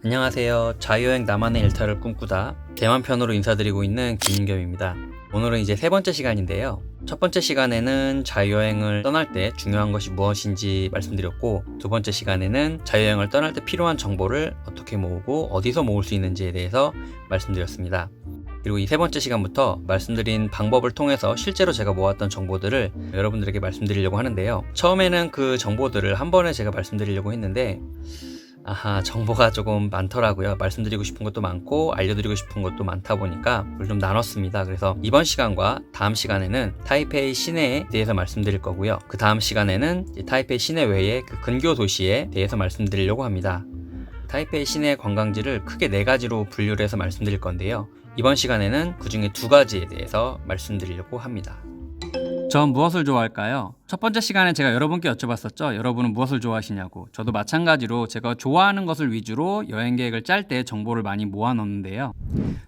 안녕하세요. 자유여행 나만의 일탈을 꿈꾸다 대만 편으로 인사드리고 있는 김인겸입니다. 오늘은 이제 세 번째 시간인데요. 첫 번째 시간에는 자유여행을 떠날 때 중요한 것이 무엇인지 말씀드렸고, 두 번째 시간에는 자유여행을 떠날 때 필요한 정보를 어떻게 모으고 어디서 모을 수 있는지에 대해서 말씀드렸습니다. 그리고 이 세 번째 시간부터 말씀드린 방법을 통해서 실제로 제가 모았던 정보들을 여러분들에게 말씀드리려고 하는데요. 처음에는 그 정보들을 한 번에 제가 말씀드리려고 했는데 정보가 조금 많더라고요. 말씀드리고 싶은 것도 많고 알려드리고 싶은 것도 많다 보니까 그걸 좀 나눴습니다. 그래서 이번 시간과 다음 시간에는 타이페이 시내에 대해서 말씀드릴 거고요. 그 다음 시간에는 타이페이 시내 외에 그 근교 도시에 대해서 말씀드리려고 합니다. 타이페이 시내 관광지를 크게 4가지로 분류를 해서 말씀드릴 건데요. 이번 시간에는 그 중에 2가지에 대해서 말씀드리려고 합니다. 전 무엇을 좋아할까요? 첫 번째 시간에 제가 여러분께 여쭤봤었죠. 여러분은 무엇을 좋아하시냐고. 저도 마찬가지로 제가 좋아하는 것을 위주로 여행 계획을 짤 때 정보를 많이 모아놓는데요.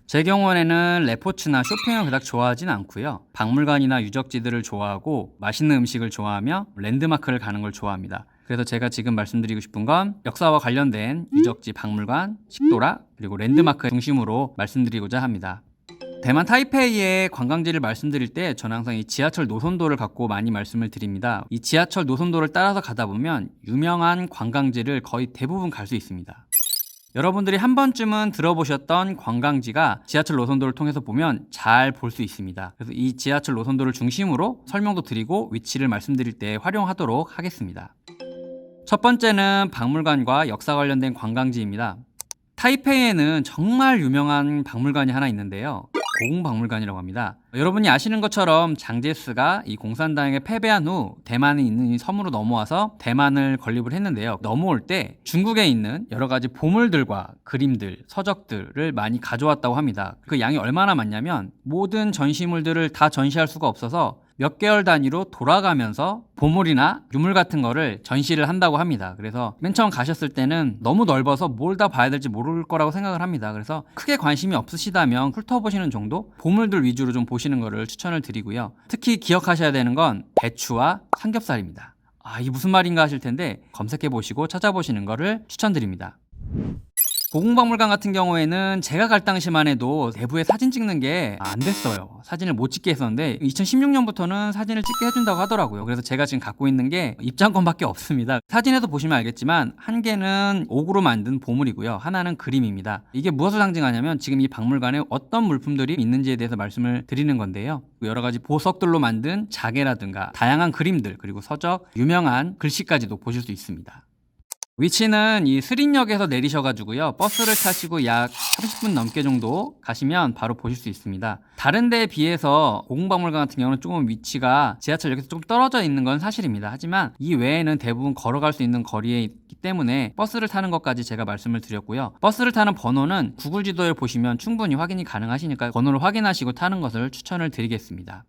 제 경우에는 레포츠나 쇼핑을 그닥 좋아하진 않고요. 박물관이나 유적지들을 좋아하고 맛있는 음식을 좋아하며 랜드마크를 가는 걸 좋아합니다. 그래서 제가 지금 말씀드리고 싶은 건 역사와 관련된 유적지, 박물관, 식도락, 그리고 랜드마크 중심으로 말씀드리고자 합니다. 대만 타이페이의 관광지를 말씀드릴 때 저는 항상 이 지하철 노선도를 갖고 많이 말씀을 드립니다. 이 지하철 노선도를 따라서 가다 보면 유명한 관광지를 거의 대부분 갈 수 있습니다. 여러분들이 한 번쯤은 들어보셨던 관광지가 지하철 노선도를 통해서 보면 잘 볼 수 있습니다. 그래서 이 지하철 노선도를 중심으로 설명도 드리고 위치를 말씀드릴 때 활용하도록 하겠습니다. 첫 번째는 박물관과 역사 관련된 관광지입니다. 타이페이에는 정말 유명한 박물관이 하나 있는데요. 고궁박물관이라고 합니다. 여러분이 아시는 것처럼 장제스가 이 공산당에 패배한 후 대만에 있는 이 섬으로 넘어와서 대만을 건립을 했는데요. 넘어올 때 중국에 있는 여러 가지 보물들과 그림들, 서적들을 많이 가져왔다고 합니다. 그 양이 얼마나 많냐면 모든 전시물들을 다 전시할 수가 없어서 몇 개월 단위로 돌아가면서 보물이나 유물 같은 거를 전시를 한다고 합니다. 그래서 맨 처음 가셨을 때는 너무 넓어서 뭘 다 봐야 될지 모를 거라고 생각을 합니다. 그래서 크게 관심이 없으시다면 훑어보시는 정도? 보물들 위주로 좀 보시는 거를 추천을 드리고요. 특히 기억하셔야 되는 건 배추와 삼겹살입니다. 이게 무슨 말인가 하실 텐데 검색해 보시고 찾아보시는 거를 추천드립니다. 고궁박물관 같은 경우에는 제가 갈 당시만 해도 내부에 사진 찍는 게 안 됐어요. 사진을 못 찍게 했었는데 2016년부터는 사진을 찍게 해준다고 하더라고요. 그래서 제가 지금 갖고 있는 게 입장권밖에 없습니다. 사진에서 보시면 알겠지만 한 개는 옥으로 만든 보물이고요. 하나는 그림입니다. 이게 무엇을 상징하냐면 지금 이 박물관에 어떤 물품들이 있는지에 대해서 말씀을 드리는 건데요. 여러 가지 보석들로 만든 자개라든가 다양한 그림들, 그리고 서적, 유명한 글씨까지도 보실 수 있습니다. 위치는 이 스린역에서 내리셔가지고요. 버스를 타시고 약 30분 넘게 정도 가시면 바로 보실 수 있습니다. 다른 데에 비해서 고궁박물관 같은 경우는 조금 위치가 지하철역에서 조금 떨어져 있는 건 사실입니다. 하지만 이 외에는 대부분 걸어갈 수 있는 거리에 있기 때문에 버스를 타는 것까지 제가 말씀을 드렸고요. 버스를 타는 번호는 구글 지도에 보시면 충분히 확인이 가능하시니까 번호를 확인하시고 타는 것을 추천을 드리겠습니다.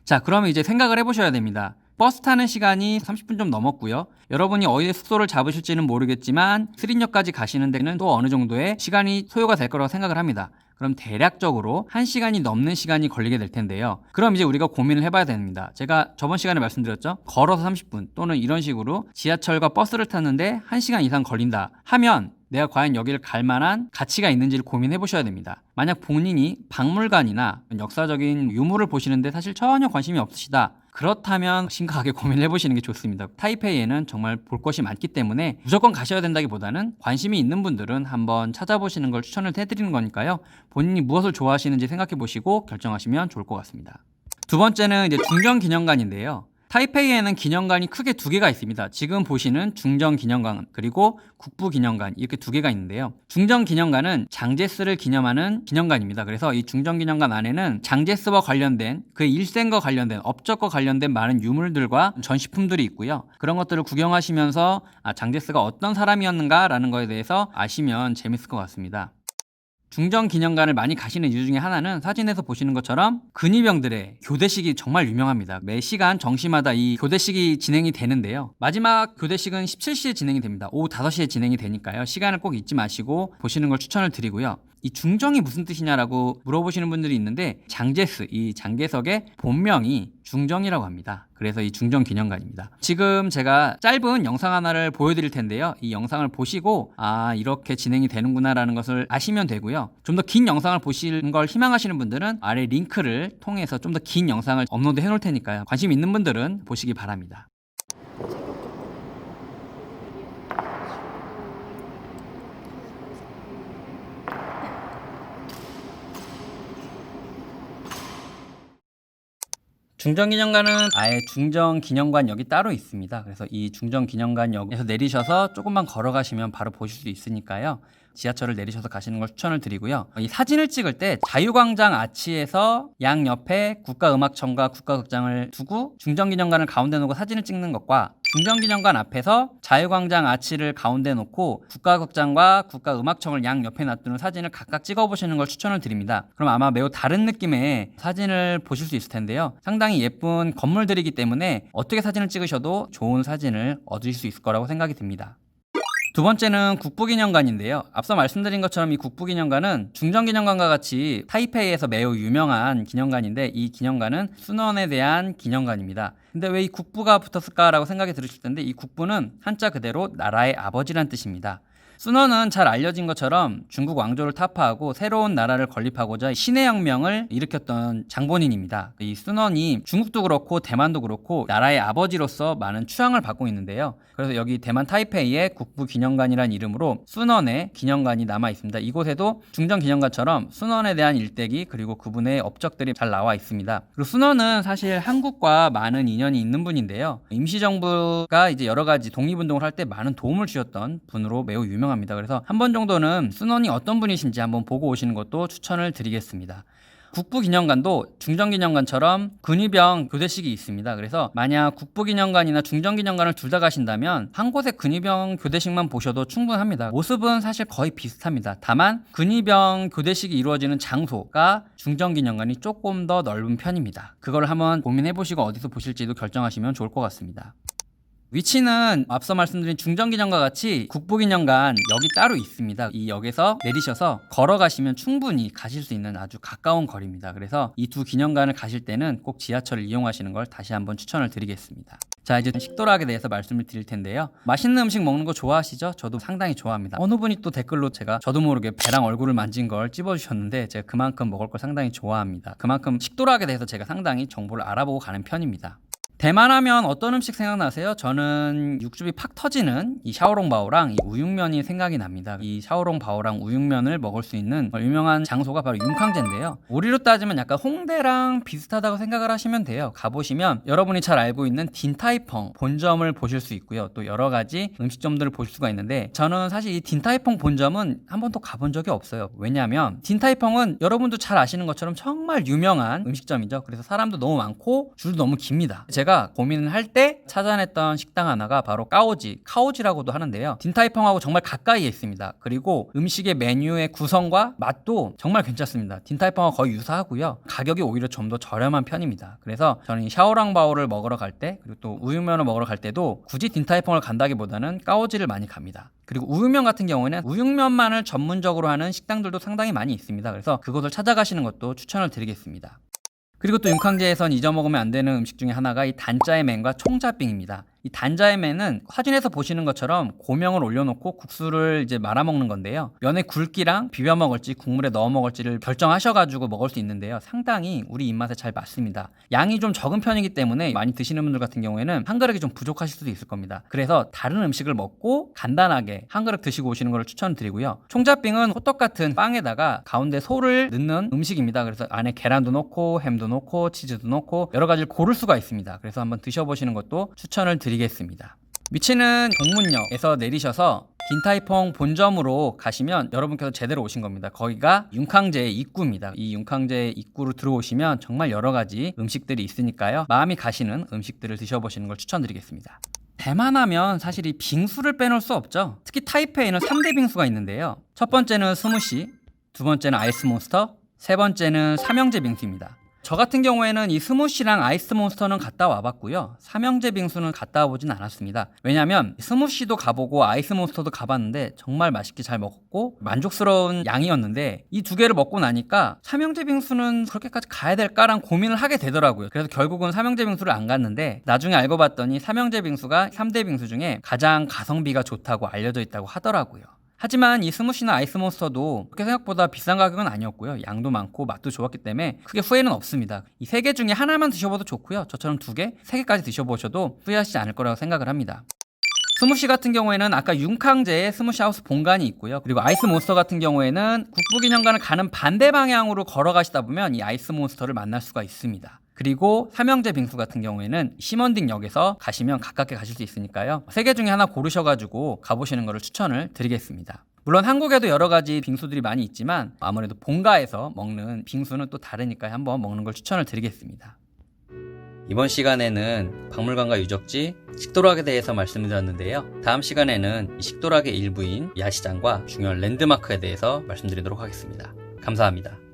자, 그러면 이제 생각을 해보셔야 됩니다. 버스 타는 시간이 30분 좀 넘었고요. 여러분이 어디에 숙소를 잡으실지는 모르겠지만 스린역까지 가시는 데는 또 어느 정도의 시간이 소요가 될 거라고 생각을 합니다. 그럼 대략적으로 1시간이 넘는 시간이 걸리게 될 텐데요. 그럼 이제 우리가 고민을 해봐야 됩니다. 제가 저번 시간에 말씀드렸죠. 걸어서 30분 또는 이런 식으로 지하철과 버스를 탔는데 1시간 이상 걸린다 하면 내가 과연 여기를 갈 만한 가치가 있는지를 고민해 보셔야 됩니다. 만약 본인이 박물관이나 역사적인 유물을 보시는데 사실 전혀 관심이 없으시다. 그렇다면 심각하게 고민을 해보시는 게 좋습니다. 타이페이에는 정말 볼 것이 많기 때문에 무조건 가셔야 된다기보다는 관심이 있는 분들은 한번 찾아보시는 걸 추천을 해드리는 거니까요. 본인이 무엇을 좋아하시는지 생각해 보시고 결정하시면 좋을 것 같습니다. 두 번째는 이제 중정기념관인데요. 타이페이에는 기념관이 크게 2개가 있습니다. 지금 보시는 중정기념관 그리고 국부기념관 이렇게 2개가 있는데요. 중정기념관은 장제스를 기념하는 기념관입니다. 그래서 이 중정기념관 안에는 장제스와 관련된 그의 일생과 관련된 업적과 관련된 많은 유물들과 전시품들이 있고요. 그런 것들을 구경하시면서 장제스가 어떤 사람이었는가라는 거에 대해서 아시면 재밌을 것 같습니다. 중정기념관을 많이 가시는 이유 중에 하나는 사진에서 보시는 것처럼 근위병들의 교대식이 정말 유명합니다. 매 시간 정시마다 이 교대식이 진행이 되는데요. 마지막 교대식은 17시에 진행이 됩니다. 오후 5시에 진행이 되니까요. 시간을 꼭 잊지 마시고 보시는 걸 추천을 드리고요. 이 중정이 무슨 뜻이냐라고 물어보시는 분들이 있는데 장제스, 이 장개석의 본명이 중정이라고 합니다. 그래서 이 중정기념관입니다. 지금 제가 짧은 영상 하나를 보여드릴 텐데요. 이 영상을 보시고 이렇게 진행이 되는구나 라는 것을 아시면 되고요. 좀 더 긴 영상을 보시는 걸 희망하시는 분들은 아래 링크를 통해서 좀 더 긴 영상을 업로드 해 놓을 테니까요. 관심 있는 분들은 보시기 바랍니다. 중정기념관은 아예 중정기념관역이 따로 있습니다. 그래서 이 중정기념관역에서 내리셔서 조금만 걸어가시면 바로 보실 수 있으니까요. 지하철을 내리셔서 가시는 걸 추천을 드리고요. 이 사진을 찍을 때 자유광장 아치에서 양옆에 국가음악청과 국가극장을 두고 중정기념관을 가운데 놓고 사진을 찍는 것과 중정기념관 앞에서 자유광장 아치를 가운데 놓고 국가극장과 국가음악청을 양옆에 놔두는 사진을 각각 찍어보시는 걸 추천을 드립니다. 그럼 아마 매우 다른 느낌의 사진을 보실 수 있을 텐데요. 상당히 예쁜 건물들이기 때문에 어떻게 사진을 찍으셔도 좋은 사진을 얻으실 수 있을 거라고 생각이 듭니다. 두 번째는 국부기념관인데요. 앞서 말씀드린 것처럼 이 국부기념관은 중정기념관과 같이 타이페이에서 매우 유명한 기념관인데 이 기념관은 순원에 대한 기념관입니다. 근데 왜 이 국부가 붙었을까라고 생각이 들으실 텐데 이 국부는 한자 그대로 나라의 아버지란 뜻입니다. 순원은 잘 알려진 것처럼 중국 왕조를 타파하고 새로운 나라를 건립하고자 신해혁명을 일으켰던 장본인입니다. 이 순원이 중국도 그렇고 대만도 그렇고 나라의 아버지로서 많은 추앙을 받고 있는데요. 그래서 여기 대만 타이페이에 국부기념관이라는 이름으로 순원의 기념관이 남아 있습니다. 이곳에도 중정기념관처럼 순원에 대한 일대기 그리고 그분의 업적들이 잘 나와 있습니다. 그리고 순원은 사실 한국과 많은 인연이 있는 분인데요. 임시정부가 이제 여러 가지 독립운동을 할 때 많은 도움을 주셨던 분으로 매우 유명합니다. 그래서 한 번 정도는 순원이 어떤 분이신지 한번 보고 오시는 것도 추천을 드리겠습니다. 국부기념관도 중정기념관처럼 근위병 교대식이 있습니다. 그래서 만약 국부기념관이나 중정기념관을 둘 다 가신다면 한 곳의 근위병 교대식만 보셔도 충분합니다. 모습은 사실 거의 비슷합니다. 다만 근위병 교대식이 이루어지는 장소가 중정기념관이 조금 더 넓은 편입니다. 그걸 한번 고민해보시고 어디서 보실지도 결정하시면 좋을 것 같습니다. 위치는 앞서 말씀드린 중정기념관과 같이 국부기념관 역이 따로 있습니다. 이 역에서 내리셔서 걸어가시면 충분히 가실 수 있는 아주 가까운 거리입니다. 그래서 이 두 기념관을 가실 때는 꼭 지하철을 이용하시는 걸 다시 한번 추천을 드리겠습니다. 자, 이제 식도락에 대해서 말씀을 드릴 텐데요. 맛있는 음식 먹는 거 좋아하시죠? 저도 상당히 좋아합니다. 어느 분이 또 댓글로 제가 저도 모르게 배랑 얼굴을 만진 걸 찝어주셨는데 제가 그만큼 먹을 걸 상당히 좋아합니다. 그만큼 식도락에 대해서 제가 상당히 정보를 알아보고 가는 편입니다. 대만 하면 어떤 음식 생각나세요? 저는 육즙이 팍 터지는 이 샤오롱바오랑 이 우육면이 생각이 납니다. 이 샤오롱바오랑 우육면을 먹을 수 있는 유명한 장소가 바로 윤캉제인데요. 우리로 따지면 약간 홍대랑 비슷하다고 생각을 하시면 돼요. 가보시면 여러분이 잘 알고 있는 딘타이펑 본점을 보실 수 있고요. 또 여러 가지 음식점들을 보실 수가 있는데 저는 사실 이 딘타이펑 본점은 한 번도 가본 적이 없어요. 왜냐하면 딘타이펑은 여러분도 잘 아시는 것처럼 정말 유명한 음식점이죠. 그래서 사람도 너무 많고 줄도 너무 깁니다. 제가 고민을 할 때 찾아냈던 식당 하나가 바로 카오지라고도 하는데요. 딘타이펑하고 정말 가까이에 있습니다. 그리고 음식의 메뉴의 구성과 맛도 정말 괜찮습니다. 딘타이펑하고 거의 유사하고요. 가격이 오히려 좀 더 저렴한 편입니다. 그래서 저는 이 샤오랑바오를 먹으러 갈 때 그리고 또 우육면을 먹으러 갈 때도 굳이 딘타이펑을 간다기보다는 카오지를 많이 갑니다. 그리고 우육면 같은 경우에는 우육면만을 전문적으로 하는 식당들도 상당히 많이 있습니다. 그래서 그곳을 찾아가시는 것도 추천을 드리겠습니다. 그리고 또 윤캉제에선 잊어먹으면 안 되는 음식 중에 하나가 이 단짜이맨과 총자빙입니다. 이 단자이맨은 사진에서 보시는 것처럼 고명을 올려놓고 국수를 이제 말아먹는 건데요. 면의 굵기랑 비벼 먹을지 국물에 넣어 먹을지를 결정하셔가지고 먹을 수 있는데요. 상당히 우리 입맛에 잘 맞습니다. 양이 좀 적은 편이기 때문에 많이 드시는 분들 같은 경우에는 한 그릇이 좀 부족하실 수도 있을 겁니다. 그래서 다른 음식을 먹고 간단하게 한 그릇 드시고 오시는 걸 추천드리고요. 총자빙은 호떡 같은 빵에다가 가운데 소를 넣는 음식입니다. 그래서 안에 계란도 넣고 햄도 넣고 치즈도 넣고 여러 가지를 고를 수가 있습니다. 그래서 한번 드셔보시는 것도 추천을 드리겠습니다. 위치는 동문역에서 내리셔서 딘타이펑 본점으로 가시면 여러분께서 제대로 오신 겁니다. 거기가 윤캉제의 입구입니다. 이 윤캉제의 입구로 들어오시면 정말 여러 가지 음식들이 있으니까요. 마음이 가시는 음식들을 드셔보시는 걸 추천드리겠습니다. 대만 하면 사실 이 빙수를 빼놓을 수 없죠. 특히 타이페이는 3대 빙수가 있는데요. 첫 번째는 스무시, 두 번째는 아이스몬스터, 세 번째는 삼형제 빙수입니다. 저 같은 경우에는 이 스무시랑 아이스몬스터는 갔다 와봤고요. 삼형제 빙수는 갔다 와보진 않았습니다. 왜냐면 스무시도 가보고 아이스몬스터도 가봤는데 정말 맛있게 잘 먹었고 만족스러운 양이었는데 이 두 개를 먹고 나니까 삼형제 빙수는 그렇게까지 가야 될까란 고민을 하게 되더라고요. 그래서 결국은 삼형제 빙수를 안 갔는데 나중에 알고 봤더니 삼형제 빙수가 3대 빙수 중에 가장 가성비가 좋다고 알려져 있다고 하더라고요. 하지만 이 스무시나 아이스몬스터도 그렇게 생각보다 비싼 가격은 아니었고요. 양도 많고 맛도 좋았기 때문에 크게 후회는 없습니다. 이 세 개 중에 하나만 드셔봐도 좋고요. 저처럼 두 개, 세 개까지 드셔보셔도 후회하시지 않을 거라고 생각을 합니다. 스무시 같은 경우에는 아까 윤캉제에 스무시 하우스 본관이 있고요. 그리고 아이스몬스터 같은 경우에는 국부기념관을 가는 반대 방향으로 걸어가시다 보면 이 아이스몬스터를 만날 수가 있습니다. 그리고 삼형제 빙수 같은 경우에는 심원딩역에서 가시면 가깝게 가실 수 있으니까요. 세 개 중에 하나 고르셔가지고 가보시는 것을 추천을 드리겠습니다. 물론 한국에도 여러 가지 빙수들이 많이 있지만 아무래도 본가에서 먹는 빙수는 또 다르니까 한번 먹는 걸 추천을 드리겠습니다. 이번 시간에는 박물관과 유적지, 식도락에 대해서 말씀드렸는데요. 다음 시간에는 이 식도락의 일부인 야시장과 중요한 랜드마크에 대해서 말씀드리도록 하겠습니다. 감사합니다.